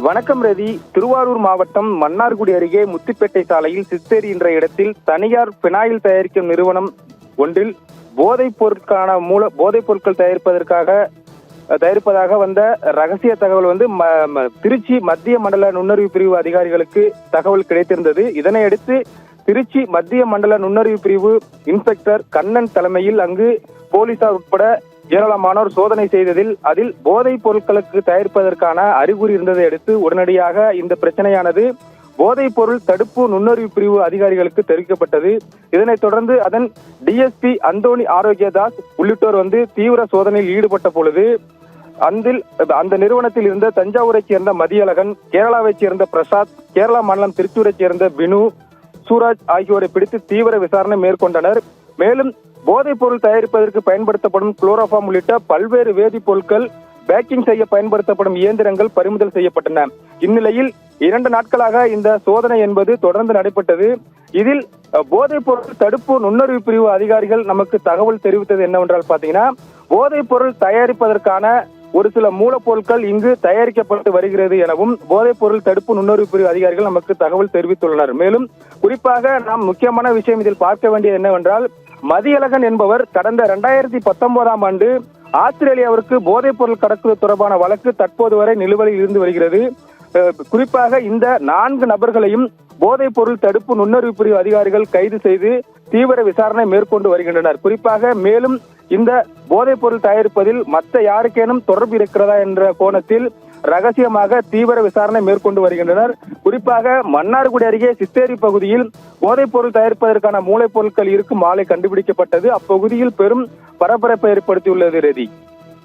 வணக்கம் ரதி. திருவாரூர் மாவட்டம் மன்னார்குடி அருகே முத்துப்பேட்டை சாலையில் சித்தேரி என்ற இடத்தில் தனியார் பினாயில் தயாரிக்கும் நிறுவனம் ஒன்றில் போதைப் பொருட்கள் தயாரிப்பதாக வந்த ரகசிய தகவல் திருச்சி மத்திய மண்டல நுண்ணறிவு பிரிவு அதிகாரிகளுக்கு தகவல் கிடைத்திருந்தது. இதனையடுத்து திருச்சி மத்திய மண்டல நுண்ணறிவு பிரிவு இன்ஸ்பெக்டர் கண்ணன் தலைமையில் அங்கு போலீசார் உட்பட ஏராளமானோர் சோதனை செய்ததில் அதில் போதைப் பொருட்களுக்கு தயாரிப்பதற்கான அறிகுறி இருந்ததை அடுத்து உடனடியாக இந்த பிரச்சனையானது போதைப் பொருள் தடுப்பு நுண்ணறிவு பிரிவு அதிகாரிகளுக்கு தெரிவிக்கப்பட்டது. இதனைத் தொடர்ந்து அதன் டிஎஸ்பி அந்தோணி ஆரோக்கியதாஸ் உள்ளிட்டோர் தீவிர சோதனையில் ஈடுபட்ட பொழுது அந்த நிறுவனத்தில் இருந்த தஞ்சாவூரைச் சேர்ந்த மதியழகன், கேரளாவைச் சேர்ந்த பிரசாத், கேரளா மாநிலம் திருச்சூரைச் சேர்ந்த பினு, சூராஜ் ஆகியோரை பிடித்து தீவிர விசாரணை மேற்கொண்டனர். மேலும் போதைப் பொருள் தயாரிப்பதற்கு பயன்படுத்தப்படும் குளோரோஃபார்ம் உள்ளிட்ட பல்வேறு வேதிப்பொருட்கள் பேக்கிங் செய்ய பயன்படுத்தப்படும் இயந்திரங்கள் பறிமுதல் செய்யப்பட்டன. இந்நிலையில் 2 நாட்களாக இந்த சோதனை என்பது தொடர்ந்து நடைபெற்றது. இதில் போதைப் பொருள் தடுப்பு நுண்ணறிவு பிரிவு அதிகாரிகள் நமக்கு தகவல் தெரிவித்தது என்னவென்றால் பாத்தீங்கன்னா, போதைப் பொருள் தயாரிப்பதற்கான ஒரு சில மூலப்பொருட்கள் இங்கு தயாரிக்கப்பட்டு வருகிறது எனவும் போதைப் பொருள் தடுப்பு நுண்ணறிவு பிரிவு அதிகாரிகள் நமக்கு தகவல் தெரிவித்துள்ளனர். மேலும் குறிப்பாக நாம் முக்கியமான விஷயம் இதில் பார்க்க வேண்டியது என்னவென்றால், மதியழகன் என்பவர் கடந்த 2019ஆம் ஆண்டு ஆஸ்திரேலியாவிற்கு போதைப் பொருள் கடத்துவது தொடர்பான வழக்கு தற்போது வரை நிலுவையில் இருந்து வருகிறது. குறிப்பாக இந்த 4 நபர்களையும் போதைப் பொருள் தடுப்பு நுண்ணறிவு பிரிவு அதிகாரிகள் கைது செய்து தீவிர விசாரணை மேற்கொண்டு வருகின்றனர். குறிப்பாக மேலும் இந்த போதைப் பொருள் தயாரிப்பதில் மற்ற யாருக்கேனும் தொடர்பு இருக்கிறதா என்ற கோணத்தில் ரகசியமாக தீவிர விசாரணை மேற்கொண்டு வருகின்றனர். குறிப்பாக மன்னார்குடி அருகே சித்தேரி பகுதியில் போதைப் பொருள் தயாரிப்பதற்கான மூலப்பொருட்கள் இருக்கும் ஆலை கண்டுபிடிக்கப்பட்டது. அப்பகுதியில் பெரும் பரபரப்பை ஏற்படுத்தியுள்ளது ரதி.